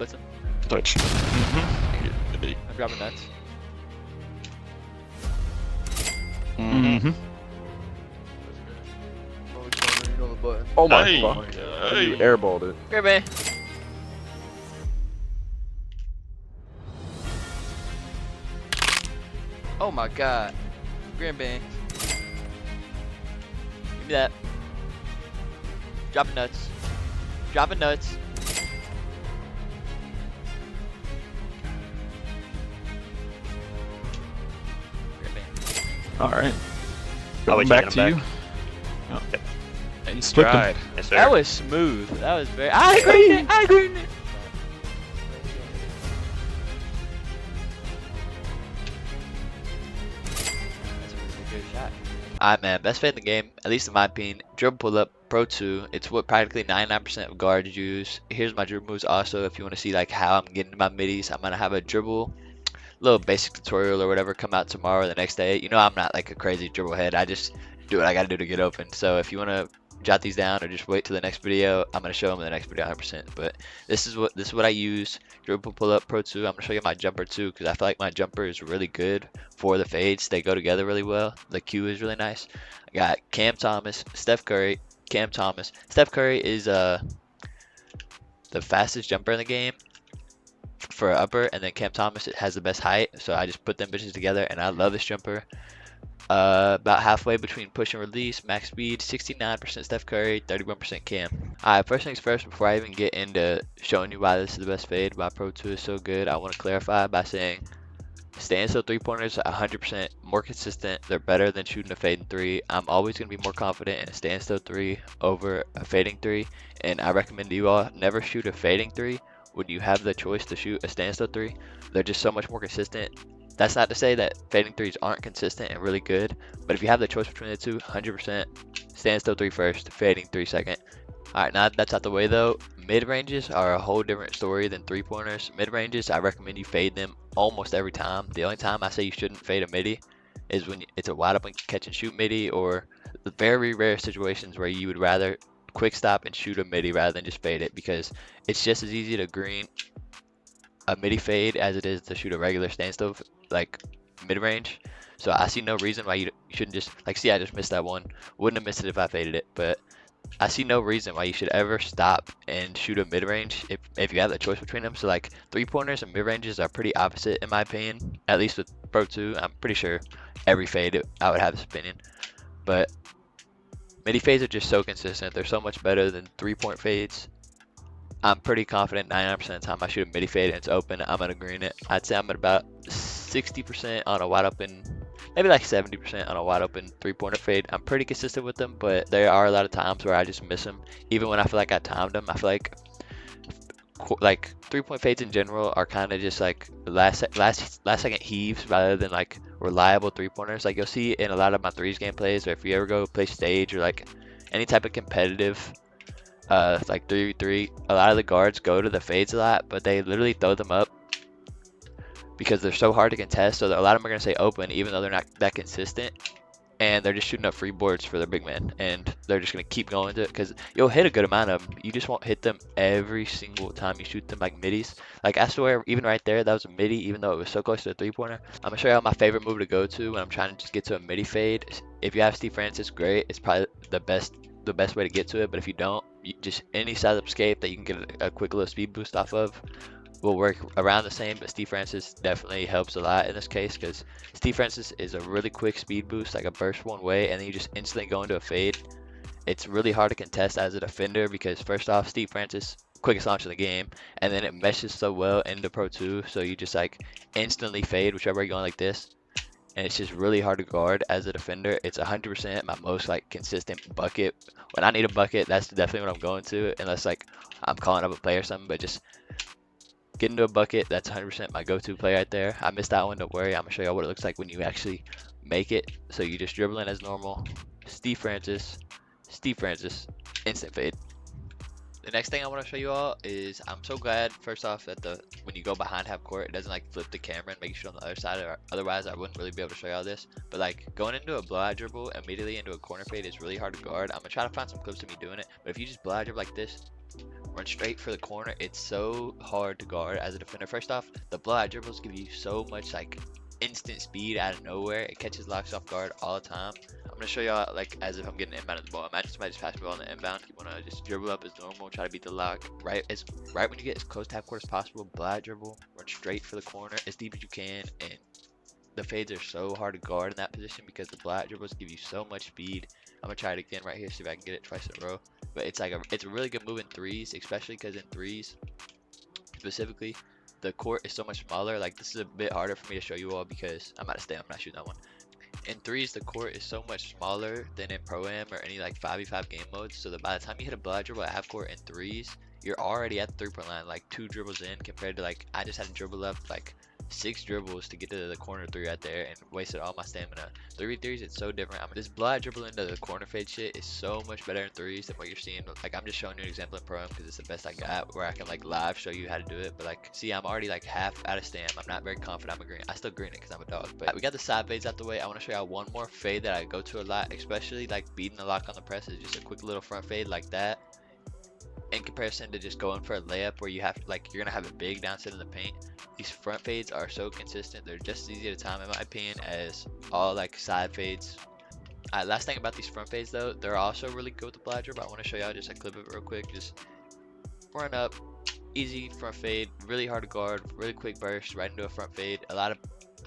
Listen. Touch. I'm dropping nuts. Oh my Hey, fuck. hey. You airballed it. Great man. Oh my god. Grand bang. Give me that. Dropping nuts. Dropping nuts. Grand bang. Alright. I'll wait Back till to you you. get Oh. him In stride. Yes, sir. That was smooth. That was very. I agree with it. I agree with it. That's a really good shot. Alright, man. Best fade in the game, at least in my opinion. Dribble pull up, Pro 2. It's what practically 99% of guards use. Here's my dribble moves also. If you want to see like how I'm getting my middies, I'm gonna have a dribble little basic tutorial or whatever come out tomorrow or the next day. You know I'm not like a crazy dribble head. I just do what I gotta do to get open. So if you wanna jot these down or just wait till the next video, I'm gonna show them in the next video 100%. But this is what I use. Dribble pull up Pro 2. I'm gonna show you my jumper too because I feel like my jumper is really good for the fades. They go together really well. The Q is really nice. I got Cam Thomas, Steph Curry, Cam Thomas. Steph Curry is the fastest jumper in the game for upper, and then Cam Thomas has the best height, so I just put them bitches together, and I love this jumper. About halfway between push and release, max speed, 69% Steph Curry, 31% Cam. Alright, first things first, before I even get into showing you why this is the best fade, why Pro 2 is so good, I want to clarify by saying standstill three-pointers are 100% more consistent. They're better than shooting a fading three. I'm always going to be more confident in a standstill three over a fading three, and I recommend you all never shoot a fading three when you have the choice to shoot a standstill three. They're just so much more consistent. That's not to say that fading threes aren't consistent and really good, but if you have the choice between the two, 100% standstill three first, fading three second. Alright, now that's out the way though, mid-ranges are a whole different story than three-pointers. Mid-ranges, I recommend you fade them almost every time. The only time I say you shouldn't fade a midi is when it's a wide open catch and shoot midi, or the very rare situations where you would rather quick stop and shoot a midi rather than just fade it, because it's just as easy to green a midi fade as it is to shoot a regular standstill like mid-range. So I see no reason why you shouldn't just, like, see, I just missed that one. Wouldn't have missed it if I faded it, but I see no reason why you should ever stop and shoot a mid-range if you have the choice between them. So like three-pointers and mid-ranges are pretty opposite in my opinion, at least with Pro 2. I'm pretty sure every fade I would have this opinion, but midi fades are just so consistent. They're so much better than three-point fades. I'm pretty confident 99% of the time I shoot a midi fade and it's open, I'm gonna green it. I'd say I'm at about 60% on a wide open, maybe like 70% on a wide open three-pointer fade. I'm pretty consistent with them, but there are a lot of times where I just miss them. Even when I feel like I timed them, I feel like three-point fades in general are kind of just like last second heaves rather than like reliable three-pointers. Like you'll see in a lot of my threes gameplays, or if you ever go play stage or like any type of competitive like 3v3, a lot of the guards go to the fades a lot, but they literally throw them up because they're so hard to contest. So a lot of them are going to stay open even though they're not that consistent, and they're just shooting up free boards for their big man, and they're just going to keep going to it because you'll hit a good amount of them. You just won't hit them every single time you shoot them like middies. Like I swear, even right there, that was a midi even though it was so close to a three-pointer. I'm going to show you my favorite move to go to when I'm trying to just get to a midi fade. If you have Steve Francis, great. It's probably the best way to get to it, but if you don't, just any side escape that you can get a quick little speed boost off of will work around the same. But Steve Francis definitely helps a lot in this case because Steve Francis is a really quick speed boost, like a burst one way, and then you just instantly go into a fade. It's really hard to contest as a defender because first off, Steve Francis, quickest launch in the game, and then it meshes so well into Pro 2, so you just like instantly fade whichever way you're going like this. And it's just really hard to guard as a defender. It's 100% my most like consistent bucket. When I need a bucket, that's definitely what I'm going to, unless like I'm calling up a play or something. But just getting to a bucket, that's 100% my go-to play right there. I missed that one, don't worry. I'm gonna show you what it looks like when you actually make it. So you just dribble in as normal. Steve Francis, instant fade. The next thing I want to show you all is, I'm so glad first off that when you go behind half court, it doesn't like flip the camera and make you shoot on the other side, or otherwise I wouldn't really be able to show you all this. But like going into a blowout dribble immediately into a corner fade is really hard to guard. I'm gonna try to find some clips of me doing it, but if you just blowout dribble like this, run straight for the corner. It's so hard to guard as a defender. First off, the blowout dribbles give you so much like instant speed out of nowhere. It catches locks off guard all the time. I'm gonna show y'all like as if I'm getting inbound of the ball. Imagine somebody just passed me the ball on the inbound. You wanna just dribble up as normal, try to beat the lock. Right when you get as close to half court as possible, blowout dribble, run straight for the corner as deep as you can, and the fades are so hard to guard in that position because the blowout dribbles give you so much speed. I'm gonna try it again right here, see if I can get it twice in a row. But it's a really good move in threes, especially because in threes specifically, the court is so much smaller. Like this is a bit harder for me to show you all because I'm out of stay. I'm not shooting that one. In threes, the court is so much smaller than in Pro-Am or any like 5v5 game modes. So that by the time you hit a blowout dribble at half court in threes, you're already at the 3-point line, like 2 dribbles in compared to like I just had to dribble up like 6 dribbles to get to the corner 3 right there and wasted all my stamina. 3v3s, it's so different. I mean, this blowout dribble into the corner fade shit is so much better in threes than what you're seeing. Like I'm just showing you an example in Pro-Am because it's the best I got where I can like live show you how to do it. But like, see, I'm already like half out of stam. I'm not very confident I'm a green. I still green it because I'm a dog. But we got the side fades out the way. I want to show y'all one more fade that I go to a lot, especially like beating the lock on the press is just a quick little front fade like that. In comparison to just going for a layup where you have like you're gonna have it big down set in the paint. These front fades are so consistent. They're just as easy to time in my opinion as all like side fades. Last thing about these front fades though, they're also really good with the blowout dribble. I want to show y'all just a clip of it real quick. Just run up, easy front fade, really hard to guard, really quick burst right into a front fade. A lot of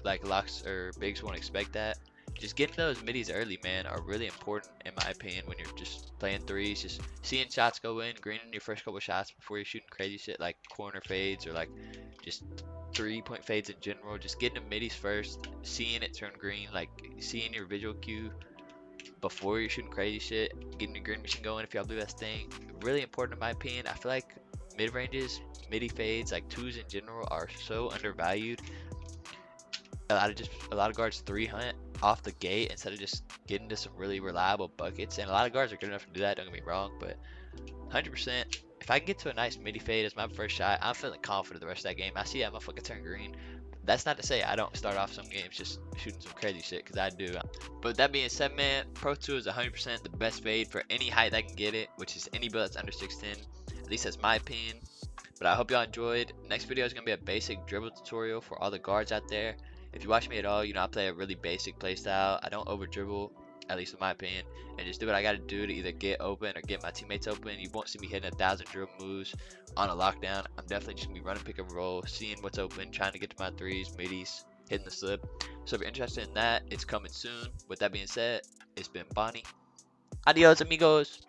like locks or bigs won't expect that. Just getting those middies early, man, are really important in my opinion when you're just playing threes. Just seeing shots go in, greening your first couple shots before you're shooting crazy shit like corner fades or like just 3-point fades in general. Just getting the middies first, seeing it turn green, like seeing your visual cue before you're shooting crazy shit, getting your green machine going if y'all do that thing. Really important in my opinion. I feel like mid ranges, midi fades, like 2s in general are so undervalued. A lot of guards 3 hunt off the gate instead of just getting to some really reliable buckets, and a lot of guards are good enough to do that, don't get me wrong, but 100% if I can get to a nice midi fade as my first shot, I'm feeling confident the rest of that game. I see that motherfucker turn green. That's not to say I don't start off some games just shooting some crazy shit, because I do. But with that being said, man, Pro 2 is 100% the best fade for any height that can get it, which is any build that's under 6'10", at least that's my opinion. But I hope y'all enjoyed. Next video is going to be a basic dribble tutorial for all the guards out there. If you watch me at all, you know I play a really basic play style. I don't over dribble, at least in my opinion, and just do what I gotta do to either get open or get my teammates open. You won't see me hitting 1,000 dribble moves on a lockdown. I'm definitely just gonna be running pick and roll, seeing what's open, trying to get to my threes, middies, hitting the slip. So if you're interested in that, it's coming soon. With that being said, it's been Bawny. Adios, amigos.